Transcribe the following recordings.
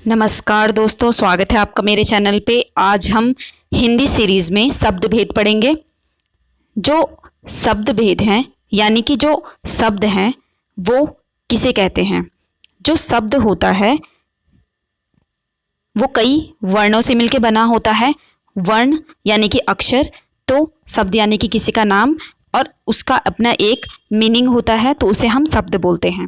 नमस्कार दोस्तों, स्वागत है आपका मेरे चैनल पे। आज हम हिंदी सीरीज़ में शब्द भेद पढ़ेंगे। जो शब्द भेद हैं यानी कि जो शब्द हैं वो किसे कहते हैं। जो शब्द होता है वो कई वर्णों से मिलकर बना होता है। वर्ण यानी कि अक्षर, तो शब्द यानी कि किसी का नाम और उसका अपना एक मीनिंग होता है, तो उसे हम शब्द बोलते हैं।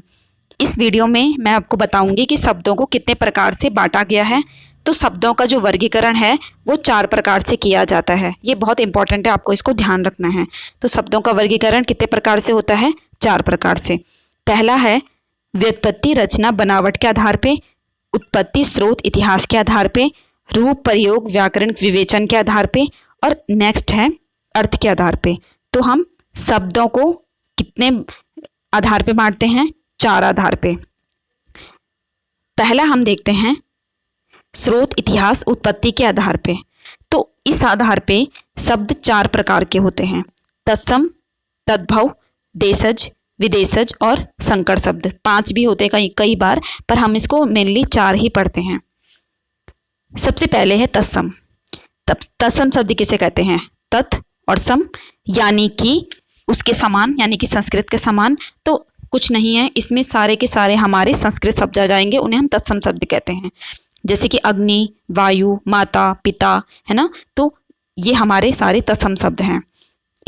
इस वीडियो में मैं आपको बताऊंगी कि शब्दों को कितने प्रकार से बांटा गया है। तो शब्दों का जो वर्गीकरण है वो 4 प्रकार से किया जाता है। ये बहुत इंपॉर्टेंट है, आपको इसको ध्यान रखना है। तो शब्दों का वर्गीकरण कितने प्रकार से होता है? 4 प्रकार से। पहला है व्युत्पत्ति, रचना, बनावट के आधार पे। उत्पत्ति, स्रोत, इतिहास के आधार पे। रूप, प्रयोग, व्याकरण, विवेचन के आधार पे। और नेक्स्ट है अर्थ के आधार पे। तो हम शब्दों को कितने आधार पे बांटते हैं? 4 आधार पे। पहला हम देखते हैं स्रोत, इतिहास, उत्पत्ति के आधार पे। तो इस आधार पे शब्द 4 प्रकार के होते हैं: तत्सम, तद्भव, देशज, विदेशज और संकर शब्द। 5 भी होते हैं कई बार, पर हम इसको मेनली 4 ही पढ़ते हैं। सबसे पहले है तत्सम। तत्सम शब्द किसे कहते हैं? तत् और सम यानी कि उसके समान, यानी कि संस्कृत के समान। तो कुछ नहीं है, इसमें सारे के सारे हमारे संस्कृत शब्द आ जाएंगे, उन्हें हम तत्सम शब्द कहते हैं। जैसे कि अग्नि, वायु, माता, पिता, है ना, तो ये हमारे सारे तत्सम शब्द हैं।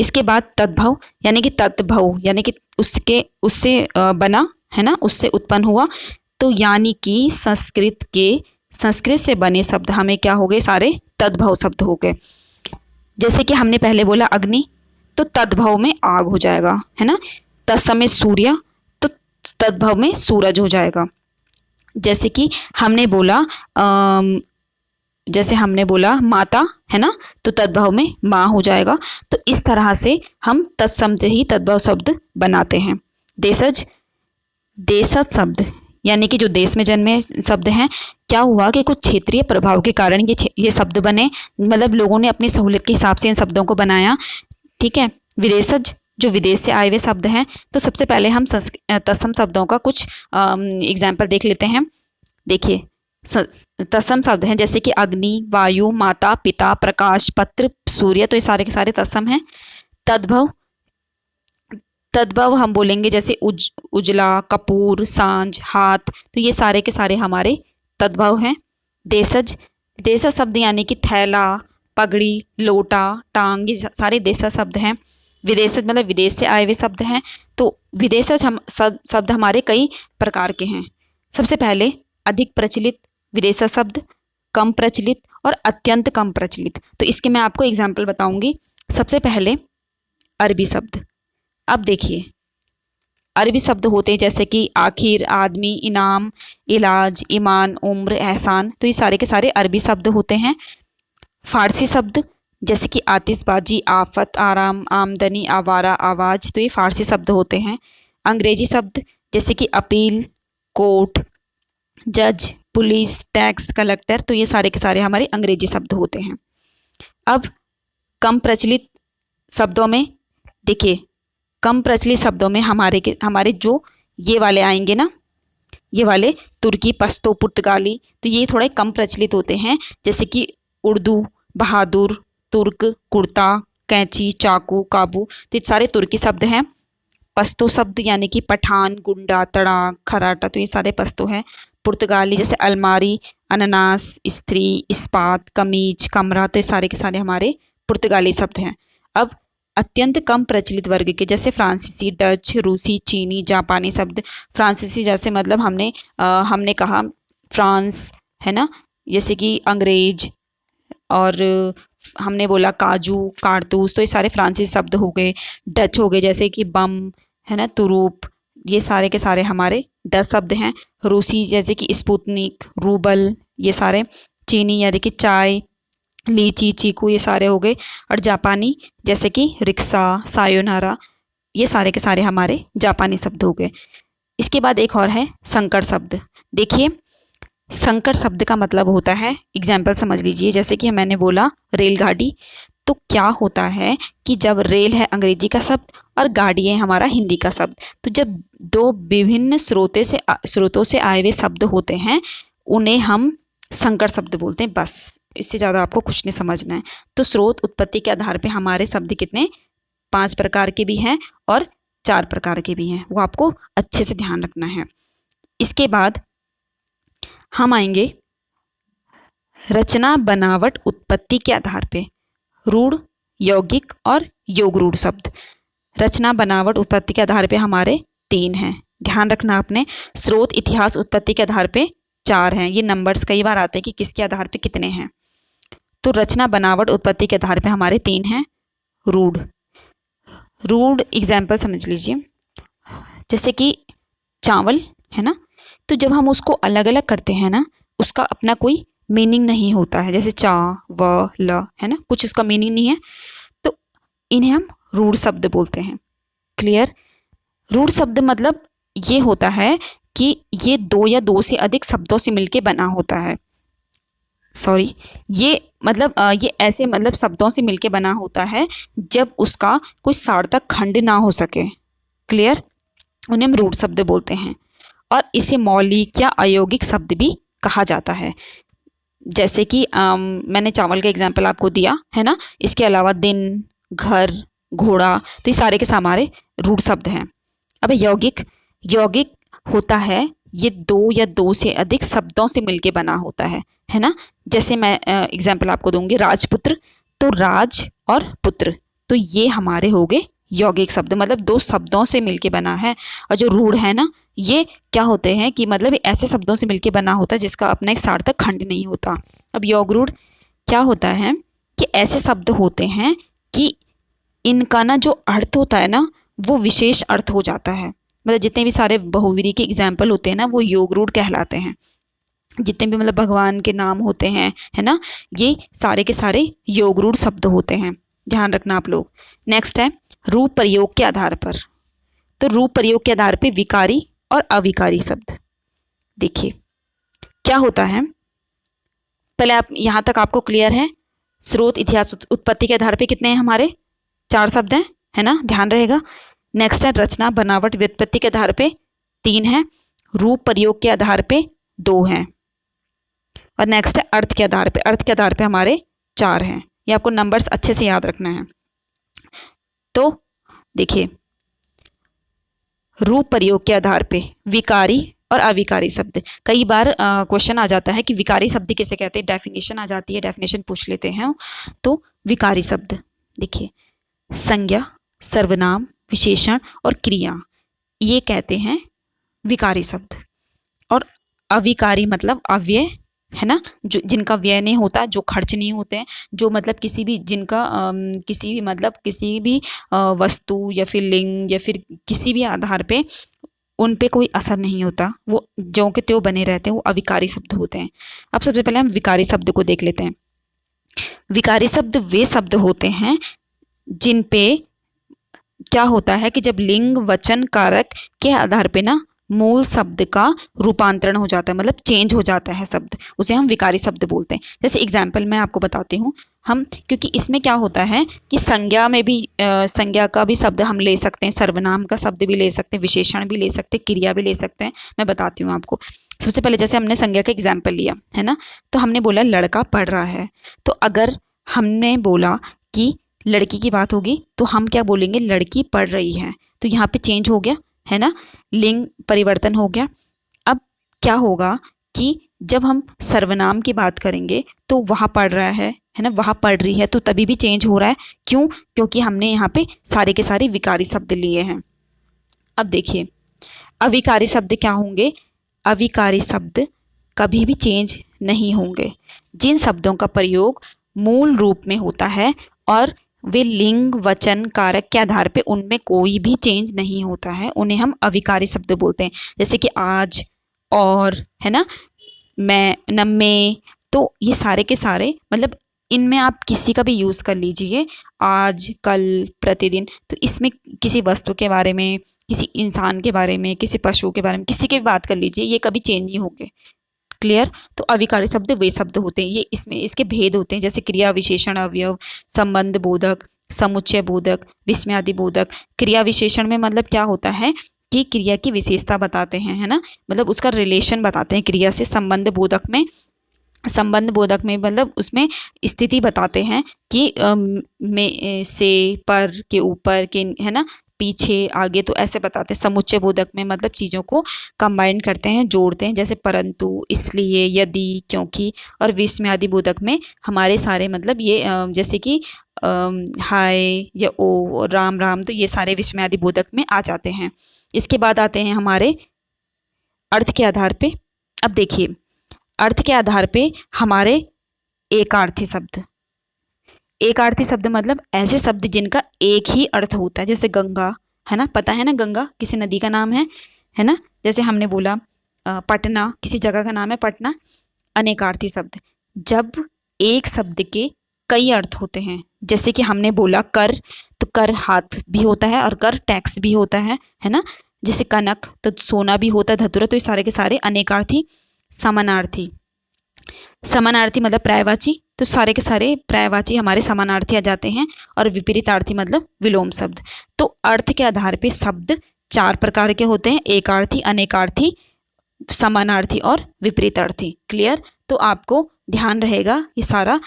इसके बाद तद्भव यानी कि तद्भव यानी कि उससे बना, है ना, उससे उत्पन्न हुआ। तो यानी कि संस्कृत से बने शब्द हमें क्या हो गए? सारे तद्भव शब्द हो गए। जैसे कि हमने पहले बोला अग्नि, तो तद्भव में आग हो जाएगा, है ना। तत्सम में सूर्य, तो तद्भव में सूरज हो जाएगा। जैसे कि हमने बोला माता, है ना, तो तद्भव में माँ हो जाएगा। तो इस तरह से हम तत्सम से ही तद्भव शब्द बनाते हैं। देशज शब्द यानी कि जो देश में जन्मे शब्द हैं। क्या हुआ कि कुछ क्षेत्रीय प्रभाव के कारण ये शब्द बने, मतलब लोगों ने अपनी सहूलियत के हिसाब से इन शब्दों को बनाया, ठीक है। विदेशज जो विदेश से आए हुए शब्द हैं। तो सबसे पहले हम तत्सम शब्दों का कुछ एग्जाम्पल देख लेते हैं। देखिए, तत्सम शब्द हैं जैसे कि अग्नि, वायु, माता, पिता, प्रकाश, पत्र, सूर्य, तो ये सारे के सारे तत्सम हैं। तद्भव हम बोलेंगे जैसे उजला, कपूर, सांझ, हाथ, तो ये सारे के सारे हमारे तद्भव हैं। देशज शब्द यानी कि थैला, पगड़ी, लोटा, टांग, ये सारे देशज शब्द हैं। विदेशज मतलब विदेश से आए हुए शब्द हैं। तो विदेशज शब्द हमारे कई प्रकार के हैं। सबसे पहले अधिक प्रचलित विदेशज शब्द, कम प्रचलित और अत्यंत कम प्रचलित। तो इसके मैं आपको एग्जाम्पल बताऊंगी। सबसे पहले अरबी शब्द। अब देखिए, अरबी शब्द होते हैं जैसे कि आखिर, आदमी, इनाम, इलाज, ईमान, उम्र, एहसान, तो ये सारे के सारे अरबी शब्द होते हैं। फारसी शब्द जैसे कि आतिशबाजी, आफत, आराम, आमदनी, आवारा, आवाज़, तो ये फारसी शब्द होते हैं। अंग्रेजी शब्द जैसे कि अपील, कोर्ट, जज, पुलिस, टैक्स कलेक्टर, तो ये सारे के सारे हमारे अंग्रेजी शब्द होते हैं। अब कम प्रचलित शब्दों में देखिए, कम प्रचलित शब्दों में हमारे जो ये वाले आएंगे ना, ये वाले तुर्की, पश्तो, पुर्तगाली, तो ये थोड़े कम प्रचलित होते हैं। जैसे कि उर्दू, बहादुर, तुर्क, कुर्ता, कैंची, चाकू, काबू, तो ये सारे तुर्की शब्द हैं। पश्तो शब्द यानी कि पठान, गुंडा, तड़ाक, खराटा, तो ये सारे पश्तो हैं। पुर्तगाली जैसे अलमारी, अनानास, स्त्री, इस्पात, कमीज, कमरा, तो ये सारे के सारे हमारे पुर्तगाली शब्द हैं। अब अत्यंत कम प्रचलित वर्ग के जैसे फ्रांसीसी, डच, रूसी, चीनी, जापानी शब्द। फ्रांसीसी जैसे मतलब हमने कहा फ्रांस, है ना, जैसे कि अंग्रेज, और हमने बोला काजू, कारतूस, तो ये सारे फ्रांसीसी शब्द हो गए। डच हो गए जैसे कि बम, है ना, तुरूप, ये सारे के सारे हमारे डच शब्द हैं। रूसी जैसे कि स्पुतनिक, रूबल, ये सारे। चीनी यानी कि चाय, लीची, चीकू, ये सारे हो गए। और जापानी जैसे कि रिक्शा, सायोनारा, ये सारे के सारे हमारे जापानी शब्द हो गए। इसके बाद एक और है संकर शब्द। देखिए, संकर शब्द का मतलब होता है, एग्जाम्पल समझ लीजिए, जैसे कि मैंने बोला रेलगाड़ी, तो क्या होता है कि जब रेल है अंग्रेजी का शब्द और गाड़ी है हमारा हिंदी का शब्द, तो जब दो विभिन्न स्रोतों से आए हुए शब्द होते हैं उन्हें हम संकर शब्द बोलते हैं। बस, इससे ज़्यादा आपको कुछ नहीं समझना है। तो स्रोत उत्पत्ति के आधार पे हमारे शब्द कितने 5 प्रकार के भी हैं और 4 प्रकार के भी हैं, वो आपको अच्छे से ध्यान रखना है। इसके बाद हम आएंगे रचना बनावट उत्पत्ति के आधार पे रूढ़, यौगिक और योग रूढ़ शब्द। रचना बनावट उत्पत्ति के आधार पे हमारे 3 हैं, ध्यान रखना आपने। स्रोत इतिहास उत्पत्ति के आधार पे 4 हैं। ये नंबर्स कई बार आते हैं कि किसके आधार पे कितने हैं। तो रचना बनावट उत्पत्ति के आधार पे हमारे 3 हैं। रूढ़, रूढ़ एग्जाम्पल समझ लीजिए, जैसे कि चावल है ना, तो जब हम उसको अलग अलग करते हैं ना, उसका अपना कोई मीनिंग नहीं होता है। जैसे चा व ल है ना, कुछ उसका मीनिंग नहीं है, तो इन्हें हम रूढ़ शब्द बोलते हैं। क्लियर? रूढ़ शब्द मतलब ये होता है कि ये 2 या 2 से अधिक शब्दों से मिलके बना होता है। सॉरी, ये मतलब ये ऐसे मतलब शब्दों से मिलके बना होता है जब उसका कोई सार्थक खंड ना हो सके। क्लियर? उन्हें हम रूढ़ शब्द बोलते हैं। और इसे मौलिक या अयौगिक शब्द भी कहा जाता है। जैसे कि मैंने चावल का एग्जाम्पल आपको दिया है ना, इसके अलावा दिन, घर, घोड़ा, तो ये सारे के सारे रूढ़ शब्द हैं। अब यौगिक, यौगिक होता है ये 2 या 2 से अधिक शब्दों से मिलके बना होता है ना। जैसे मैं एग्जाम्पल आपको दूंगी राजपुत्र, तो राज और पुत्र, तो ये हमारे हो गए यौगिक शब्द, मतलब 2 शब्दों से मिलके बना है। और जो रूढ़ है ना, ये क्या होते हैं कि मतलब ऐसे शब्दों से मिलके बना होता है जिसका अपना एक सार्थक खंड नहीं होता। अब योग रूढ़ क्या होता है कि ऐसे शब्द होते हैं कि इनका ना जो अर्थ होता है ना, वो विशेष अर्थ हो जाता है। मतलब जितने भी सारे बहुवीरी के एग्जाम्पल होते हैं ना, वो योग रूढ़ कहलाते हैं। जितने भी मतलब भगवान के नाम होते हैं है ना, ये सारे के सारे योग रूढ़ शब्द होते हैं, ध्यान रखना आप लोग। नेक्स्ट है रूप प्रयोग के आधार पर। तो रूप प्रयोग के आधार पे विकारी और अविकारी शब्द। देखिए क्या होता है, पहले आप यहाँ तक आपको क्लियर है। स्रोत इतिहास उत्पत्ति के आधार पे कितने हैं हमारे 4 शब्द हैं, है ना, ध्यान रहेगा। नेक्स्ट है रचना बनावट व्युत्पत्ति के आधार पे 3 हैं। रूप प्रयोग के आधार पे 2 हैं। और नेक्स्ट है अर्थ के आधार पे, अर्थ के आधार पे हमारे 4 हैं। ये आपको नंबर्स अच्छे से याद रखना है। तो देखिए रूप प्रयोग के आधार पे विकारी और अविकारी शब्द। कई बार क्वेश्चन आ जाता है कि विकारी शब्द किसे कहते हैं, डेफिनेशन आ जाती है, डेफिनेशन पूछ लेते हैं। तो विकारी शब्द देखिए संज्ञा, सर्वनाम, विशेषण और क्रिया, ये कहते हैं विकारी शब्द। और अविकारी मतलब अव्यय है ना, जो जिनका व्यय नहीं होता, जो खर्च नहीं होते हैं, जो मतलब किसी भी जिनका किसी भी मतलब किसी भी वस्तु या फिर लिंग या फिर किसी भी आधार पे उन पे कोई असर नहीं होता, वो ज्यों के त्यों बने रहते हैं, वो अविकारी शब्द होते हैं। अब सबसे पहले हम विकारी शब्द को देख लेते हैं। विकारी शब्द वे शब्द होते हैं जिन पे क्या होता है कि जब लिंग, वचन, कारक के आधार पे ना मूल शब्द का रूपांतरण हो जाता है, मतलब चेंज हो जाता है शब्द, उसे हम विकारी शब्द बोलते हैं। जैसे एग्जाम्पल मैं आपको बताती हूँ हम, क्योंकि इसमें क्या होता है कि संज्ञा में भी संज्ञा का भी शब्द हम ले सकते हैं, सर्वनाम का शब्द भी ले सकते हैं, विशेषण भी ले सकते हैं, क्रिया भी ले सकते हैं। मैं बताती हूँ आपको। सबसे पहले जैसे हमने संज्ञा का एग्जाम्पल लिया है ना, तो हमने बोला लड़का पढ़ रहा है। तो अगर हमने बोला कि लड़की की बात होगी तो हम क्या बोलेंगे, लड़की पढ़ रही है। तो यहाँ पे चेंज हो गया है ना, लिंग परिवर्तन हो गया। अब क्या होगा कि जब हम सर्वनाम की बात करेंगे तो वहाँ पढ़ रहा है ना, वहाँ पढ़ रही है, तो तभी भी चेंज हो रहा है। क्यों? क्योंकि हमने यहाँ पे सारे के सारे विकारी शब्द लिए हैं। अब देखिए अविकारी शब्द क्या होंगे, अविकारी शब्द कभी भी चेंज नहीं होंगे। जिन शब्दों का प्रयोग मूल रूप में होता है और वे लिंग, वचन, कारक के आधार पे उनमें कोई भी चेंज नहीं होता है, उन्हें हम अविकारी शब्द बोलते हैं। जैसे कि आज, और है ना, मैं, नम्मे, तो ये सारे के सारे मतलब इनमें आप किसी का भी यूज़ कर लीजिए, आज, कल, प्रतिदिन, तो इसमें किसी वस्तु के बारे में, किसी इंसान के बारे में, किसी पशु के बारे में, किसी की भी बात कर लीजिए, ये कभी चेंज नहीं होंगे। क्लियर? तो अविकारी शब्द वे शब्द होते हैं, ये इसमें इसके भेद होते हैं। जैसे क्रिया, विशेषण, अवयव, संबंध बोधक, समुच्चय बोधक, विस्मयादि बोधक। क्रिया विशेषण में मतलब क्या होता है कि उसकी क्रिया की विशेषता बताते हैं, है ना, मतलब उसका रिलेशन बताते हैं क्रिया से। संबंध बोधक में मतलब उसमें स्थिति बताते हैं कि में से, पर के, ऊपर के, है ना, पीछे, आगे, तो ऐसे बताते हैं। समुच्चय बोधक में मतलब चीज़ों को कंबाइन करते हैं, जोड़ते हैं, जैसे परंतु, इसलिए, यदि, क्योंकि। और विस्मयादि बोधक में हमारे सारे मतलब ये जैसे कि हाय या ओ, राम राम, तो ये सारे विस्मयादि बोधक में आ जाते हैं। इसके बाद आते हैं हमारे अर्थ के आधार पे। अब देखिए, अर्थ के आधार पे हमारे एकार्थी शब्द। एकार्थी शब्द मतलब ऐसे शब्द जिनका एक ही अर्थ होता है, जैसे गंगा, है ना, पता है ना, गंगा किसी नदी का नाम है ना। जैसे हमने बोला पटना, किसी जगह का नाम है पटना। अनेकार्थी शब्द, जब एक शब्द के कई अर्थ होते हैं, जैसे कि हमने बोला कर, तो कर हाथ भी होता है और कर टैक्स भी होता है ना। जैसे कनक, तो सोना भी होता है, धतुरा, तो ये सारे के सारे अनेकार्थी। समानार्थी, समानार्थी मतलब पर्यायवाची, तो सारे के सारे पर्यायवाची हमारे समानार्थी आ जाते हैं। और विपरीतार्थी मतलब विलोम शब्द। तो अर्थ के आधार पे शब्द 4 प्रकार के होते हैं: एकार्थी, अनेकार्थी, समानार्थी और विपरीतार्थी। क्लियर? तो आपको ध्यान रहेगा ये सारा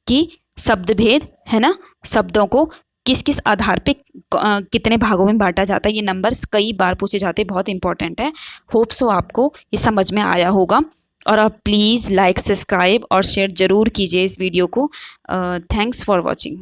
कि शब्द भेद, है ना, शब्दों को किस किस आधार पे कितने भागों में बांटा जाता है, ये नंबर्स कई बार पूछे जाते हैं, बहुत इंपॉर्टेंट है। होप सो आपको ये समझ में आया होगा। और आप प्लीज़ लाइक, सब्सक्राइब और शेयर ज़रूर कीजिए इस वीडियो को। Thanks for watching.